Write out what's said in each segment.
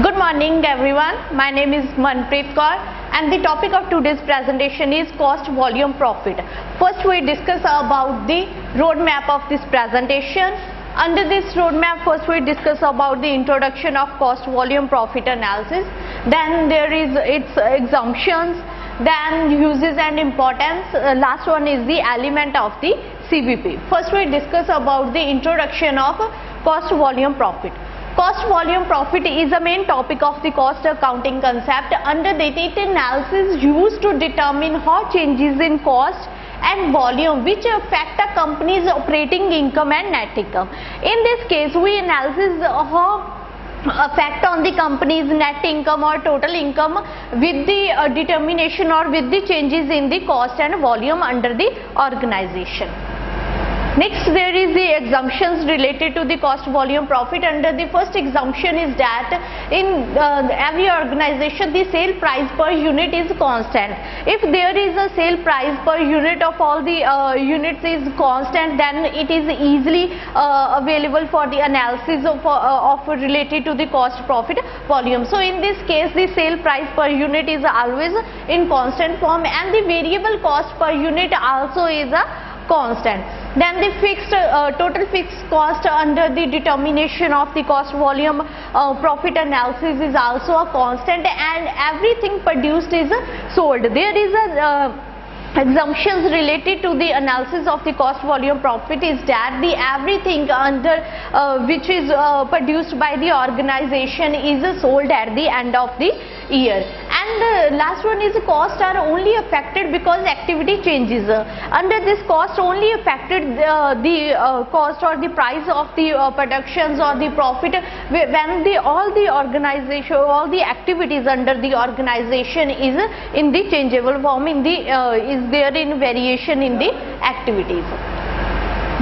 Good morning everyone. My name is Manpreet Kaur and the topic of today's presentation is cost volume profit. First we discuss about the roadmap of this presentation. Under this roadmap, first we discuss about the introduction of cost volume profit analysis. Then there is its assumptions, then uses and importance. Last one is the element of the CVP. First we discuss about the introduction of cost volume profit. Cost volume profit is the main topic of the cost accounting concept. Under that, it analysis used to determine how changes in cost and volume which affect a company's operating income and net income. In this case, we analyze how effect on the company's net income or total income with the determination or with the changes in the cost and volume under the organization. Next, there is the assumptions related to the cost volume profit. Under the first assumption is that in every organization the sale price per unit is constant. If there is a sale price per unit of all the units is constant, then it is easily available for the analysis of related to the cost profit volume. So in this case, the sale price per unit is always in constant form and the variable cost per unit also is a constant. Then the total fixed cost under the determination of the cost volume profit analysis is also a constant, and everything produced is sold. There is a assumptions related to the analysis of the cost volume profit is that the everything under which is produced by the organization is sold at the end of the year. And the last one is costs are only affected because activity changes. Under this cost only affected the cost or the price of the productions or the profit when all the activities under the organization is in the changeable form, in the is there in variation in the activities.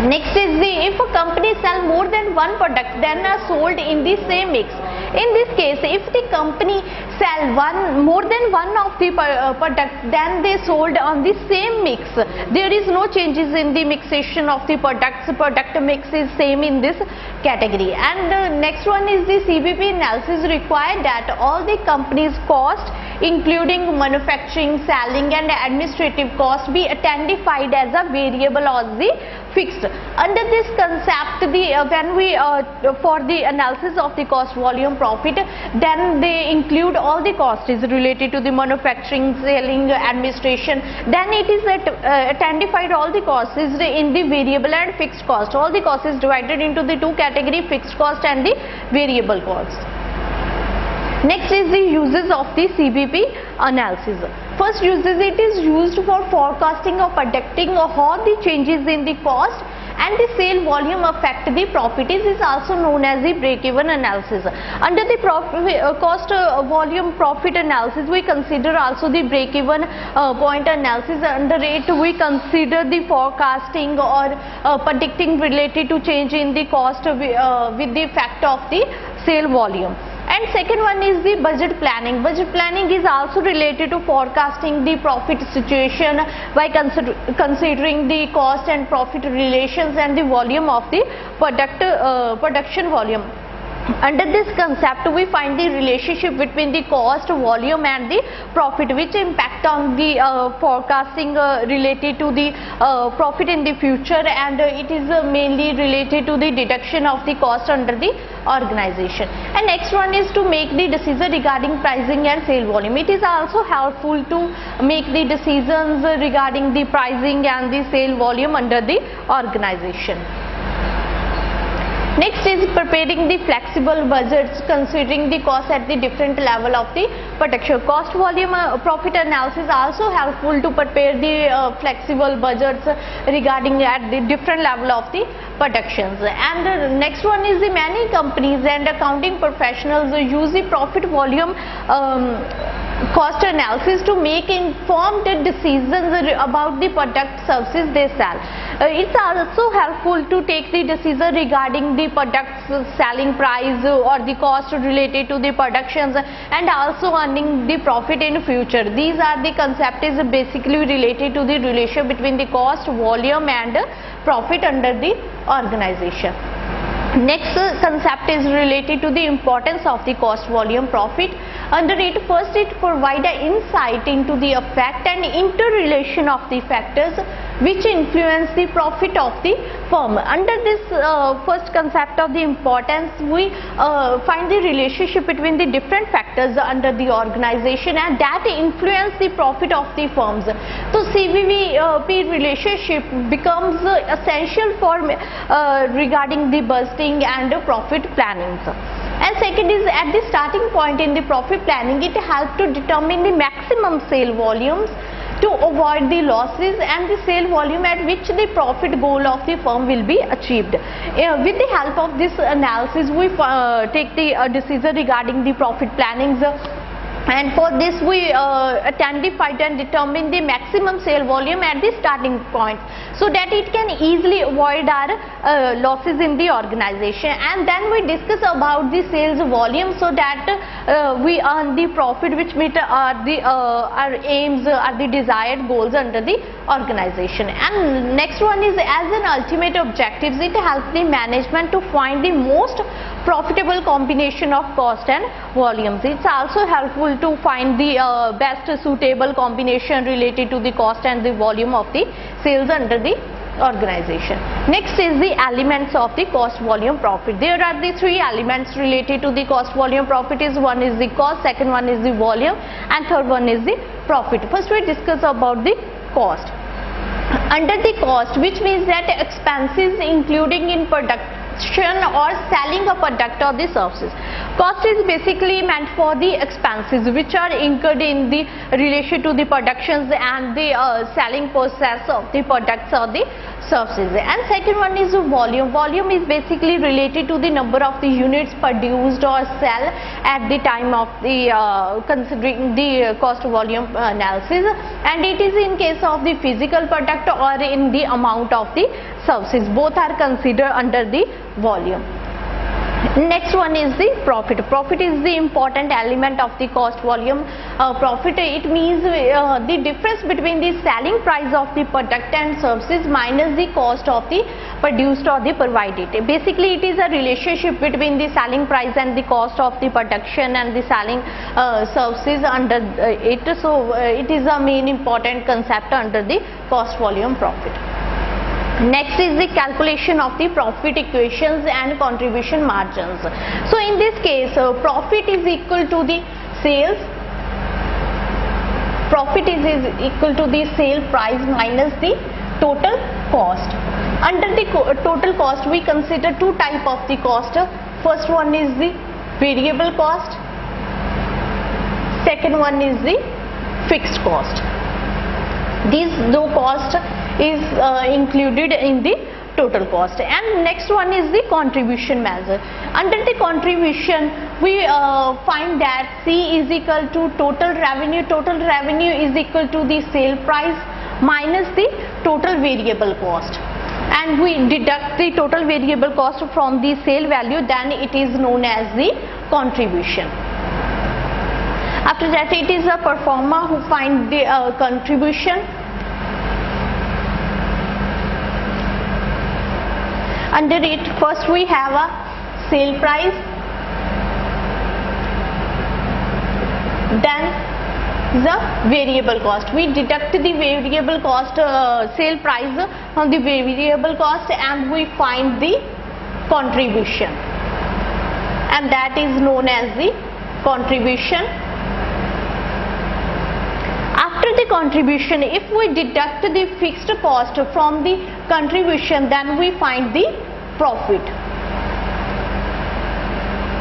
Next is if a company sell more than one product than are sold in the same mix. In this case, if the company sell more than one of the product then they sold on the same mix, there is no changes in the mixation of the products. Product mix is same in this category. And next one is the CVP analysis required that all the company's cost including manufacturing, selling and administrative cost be identified as a variable or the fixed. Under this concept, when we for the analysis of the cost volume profit, then they include all the costs is related to the manufacturing, selling, administration. Then it is identified all the costs is in the variable and fixed cost. All the costs is divided into the two category, fixed cost and the variable costs. Next is the uses of the CVP analysis. First uses, it is used for forecasting or predicting how the changes in the cost and the sale volume affect the profit. This is also known as the break-even analysis. Under the cost volume profit analysis, we consider also the break-even point analysis. Under it, we consider the forecasting or predicting related to change in the cost with the effect of the sale volume. And second one is the budget planning. Budget planning is also related to forecasting the profit situation by considering the cost and profit relations and the volume of the production volume. Under this concept, we find the relationship between the cost, volume and the profit which impact on the forecasting related to the profit in the future, and it is mainly related to the deduction of the cost under the organization. And next one is to make the decision regarding pricing and sale volume. It is also helpful to make the decisions regarding the pricing and the sale volume under the organization. Next is preparing the flexible budgets considering the cost at the different level of the production. Cost volume profit analysis also helpful to prepare the flexible budgets regarding at the different level of the productions. And the next one is the many companies and accounting professionals use the profit volume cost analysis to make informed decisions about the product services they sell. It's also helpful to take the decision regarding the product's selling price or the cost related to the productions and also earning the profit in future. These are the concept is basically related to the relation between the cost, volume and profit under the organization. Next concept is related to the importance of the cost volume profit. Under it, first it provides an insight into the effect and interrelation of the factors which influence the profit of the firm. Under this first concept of the importance, we find the relationship between the different factors under the organization and that influence the profit of the firms. So CVP relationship becomes essential for regarding the budgeting and profit planning. And second is, at the starting point in the profit planning, it helps to determine the maximum sale volumes to avoid the losses and the sale volume at which the profit goal of the firm will be achieved. With the help of this analysis, we take the decision regarding the profit plannings. And for this we identify and determine the maximum sale volume at the starting point so that it can easily avoid our losses in the organization, and then we discuss about the sales volume so that we earn the profit which meet our aims, are the desired goals under the organization. And next one is, as an ultimate objectives, it helps the management to find the most profitable combination of cost and volumes. It's also helpful to find the best suitable combination related to the cost and the volume of the sales under the organization. Next is the elements of the cost volume profit. There are the three elements related to the cost volume profit. One is the cost, second one is the volume, and third one is the profit. First we discuss about the cost. Under the cost, which means that expenses including in production or selling a product or the services. Cost is basically meant for the expenses which are incurred in the relation to the productions and the selling process of the products or the services. And second one is volume. Volume is basically related to the number of the units produced or sell at the time of the considering the cost volume analysis, and it is in case of the physical product or in the amount of the services. Both are considered under the volume. Next one is the profit. Profit is the important element of the cost volume profit. It means the difference between the selling price of the product and services minus the cost of the produced or the provided. Basically it is a relationship between the selling price and the cost of the production and the selling services under it. So it is a main important concept under the cost volume profit. Next is the calculation of the profit equations and contribution margins. So in this case, profit is equal to the sales. Profit is equal to the sale price minus the total cost. Under the total cost, we consider two types of the cost. First one is the variable cost. Second one is the fixed cost. These two costs is included in the total cost. And next one is the contribution measure. Under the contribution, we find that C is equal to total revenue. Total revenue is equal to the sale price minus the total variable cost, and we deduct the total variable cost from the sale value, then it is known as the contribution. After that, it is a performer who find the contribution. Under it, first we have a sale price, then the variable cost. We deduct the variable cost, sale price from the variable cost, and we find the contribution, and that is known as the contribution. After the contribution, if we deduct the fixed cost from the contribution, then we find the profit,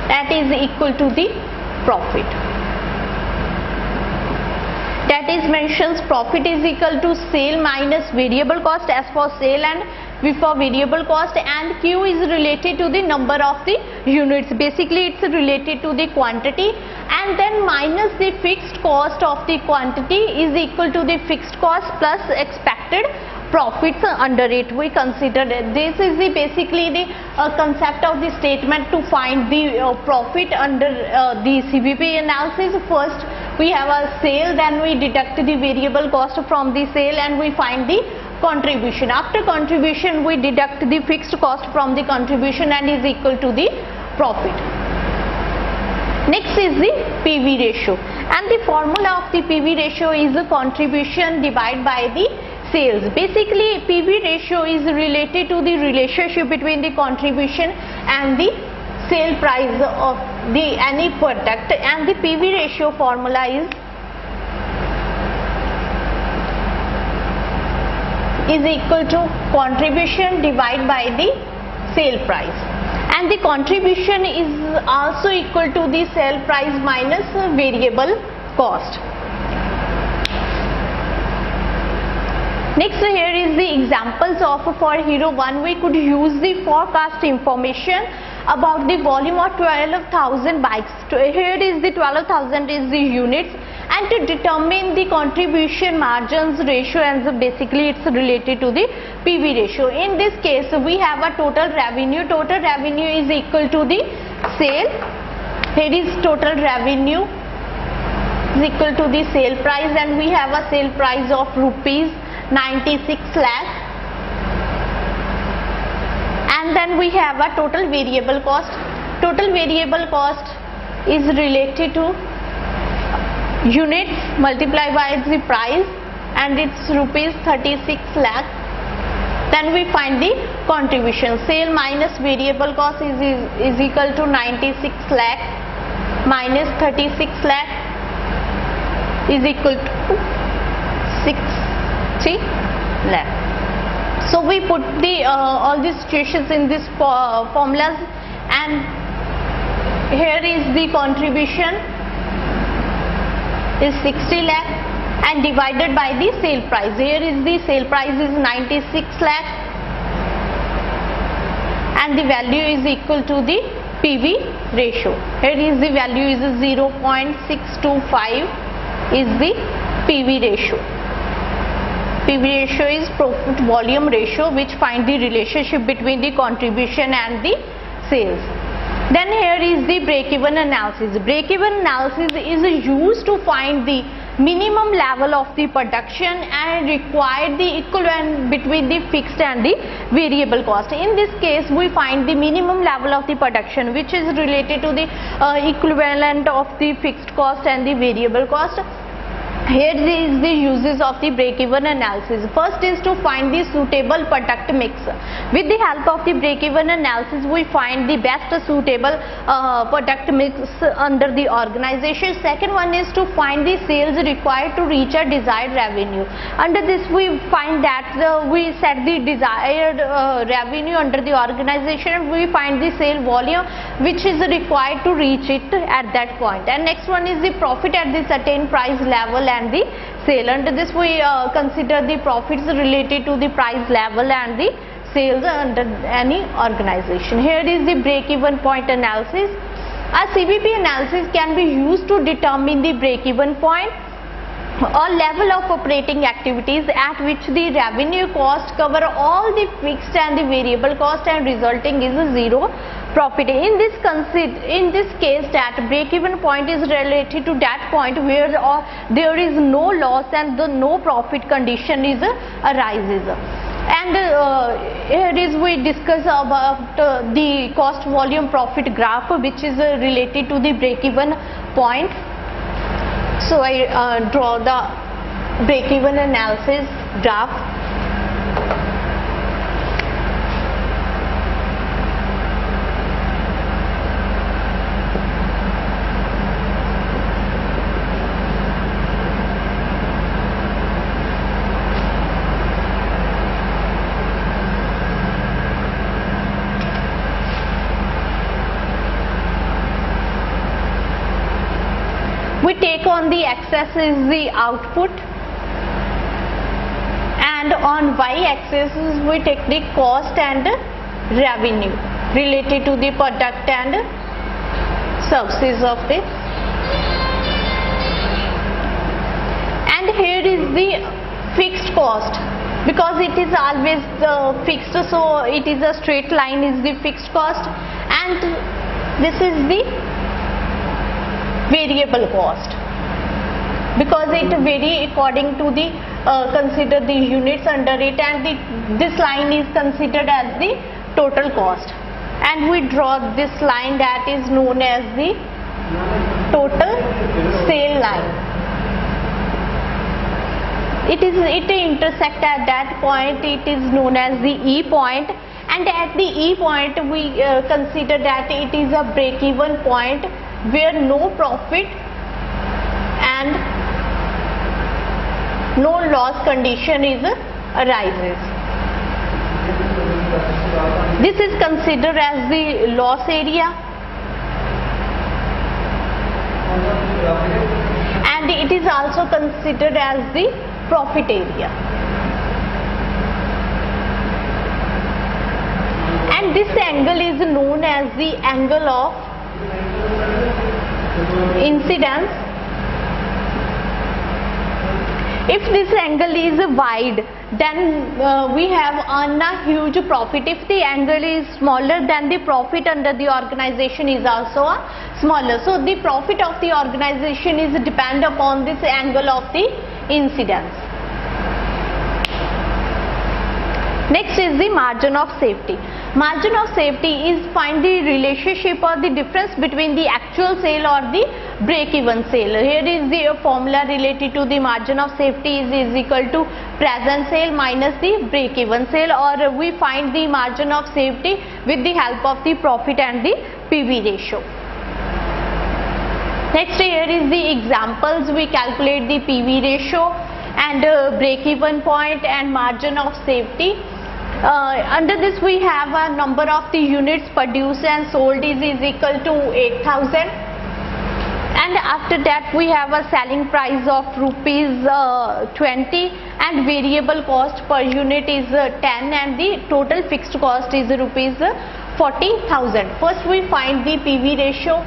that is equal to the profit. That is mentions profit is equal to sale minus variable cost as for sale and V for variable cost, and Q is related to the number of the units. Basically it's related to the quantity, and then minus the fixed cost of the quantity is equal to the fixed cost plus expected profits under it. We consider this is the basically the concept of the statement to find the profit under the CVP analysis. First we have a sale, then we deduct the variable cost from the sale and we find the contribution. After contribution, we deduct the fixed cost from the contribution and is equal to the profit. Next is the PV ratio, and the formula of the PV ratio is the contribution divided by the sales. Basically, PV ratio is related to the relationship between the contribution and the sale price of the any product, and the PV ratio formula is equal to contribution divided by the sale price, and the contribution is also equal to the sale price minus variable cost. Next, here is the examples of for Hero 1. We could use the forecast information about the volume of 12,000 bikes. Here is the 12,000 is the units, and to determine the contribution margins ratio, and so basically it's related to the PV ratio. In this case, we have a total revenue. Total revenue is equal to the sale. Here is total revenue is equal to the sale price, and we have a sale price of rupees 96 lakh, and then we have a total variable cost. Total variable cost is related to units multiplied by the price, and it's rupees 36 lakh. Then we find the contribution. Sale minus variable cost is equal to 96 lakh minus 36 lakh is equal to 60 lakh. So we put the all these situations in this formulas, and here is the contribution is 60 lakh and divided by the sale price. Here is the sale price is 96 lakh, and the value is equal to the PV ratio. Here is the value is 0.625 is the PV ratio. PV ratio is profit volume ratio, which find the relationship between the contribution and the sales. Then here is the break-even analysis. Break-even analysis is used to find the minimum level of the production and require the equivalent between the fixed and the variable cost. In this case, we find the minimum level of the production, which is related to the equivalent of the fixed cost and the variable cost. Here is the uses of the break-even analysis. First is to find the suitable product mix. With the help of the break-even analysis, we find the best suitable product mix under the organization. Second one is to find the sales required to reach a desired revenue. Under this, we find that we set the desired revenue under the organization. We find the sale volume which is required to reach it at that point. And next one is the profit at the certain price level and the sale. Under this, we consider the profits related to the price level and the sales under any organization. Here is the break-even point analysis. A CVP analysis can be used to determine the break-even point or level of operating activities at which the revenue cost cover all the fixed and the variable cost, and resulting is a zero profit. In this case, that break-even point is related to that point where there is no loss and the no profit condition is arises. And here is we discuss about the cost volume profit graph, which is related to the break-even point. So I draw the break-even analysis graph. We take on the axis is the output, and on y-axis we take the cost and revenue related to the product and services of this. And here is the fixed cost, because it is always fixed, so it is a straight line is the fixed cost, and this is the variable cost. because it vary according to the consider the units under it, and this line is considered as the total cost, and we draw this line that is known as the total sale line. It intersect at that point, it is known as the E point, and at the E point we consider that it is a break-even point where no profit and no loss condition arises. This is considered as the loss area, and it is also considered as the profit area. And this angle is known as the angle of incidence. If this angle is wide, then we have earned a huge profit. If the angle is smaller, then the profit under the organization is also smaller. So the profit of the organization is depend upon this angle of the incidence. Next is the margin of safety. Margin of safety is find the relationship or the difference between the actual sale or the break-even sale. Here is the formula related to the margin of safety is equal to present sale minus the break-even sale, or we find the margin of safety with the help of the profit and the PV ratio. Next, here is the examples. We calculate the PV ratio and break-even point and margin of safety. Under this we have a number of the units produced and sold is equal to 8,000, and after that we have a selling price of rupees 20 and variable cost per unit is 10, and the total fixed cost is rupees 40,000. First we find the PV ratio.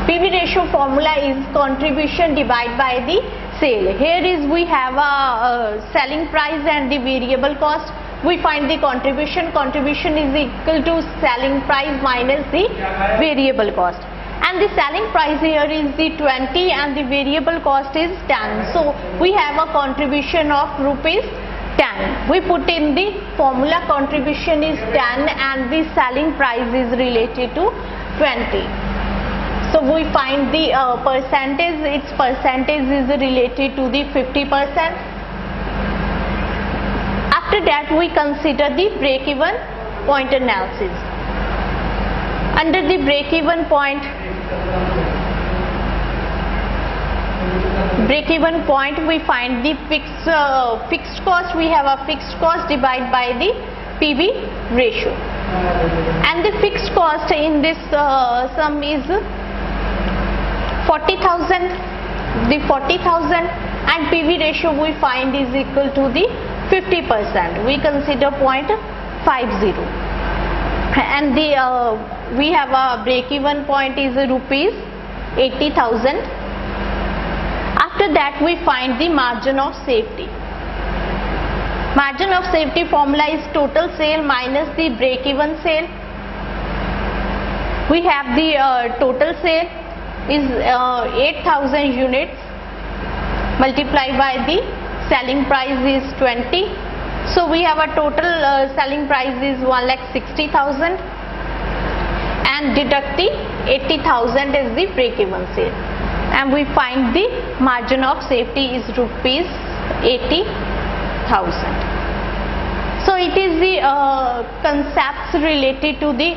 PV ratio formula is contribution divided by the sale. Here is we have a selling price and the variable cost. We find the contribution. Contribution is equal to selling price minus the variable cost. And the selling price here is the 20 and the variable cost is 10. So we have a contribution of rupees 10. We put in the formula, contribution is 10 and the selling price is related to 20. So we find the percentage, its percentage is related to the 50%. After that we consider the break-even point analysis. Under the break-even point we find the fixed cost. We have a fixed cost divided by the PV ratio, and the fixed cost in this sum is 40,000. The 40,000 and PV ratio we find is equal to the 50%. We consider 0.50, and the we have a break-even point is rupees 80,000. After that we find the margin of safety. Margin of safety formula is total sale minus the break-even sale. We have the total sale is 8,000 units multiplied by the selling price is 20. So we have a total selling price is 1,60,000 and deduct the 80,000 is the break-even sale, and we find the margin of safety is rupees 80,000. So it is the concepts related to the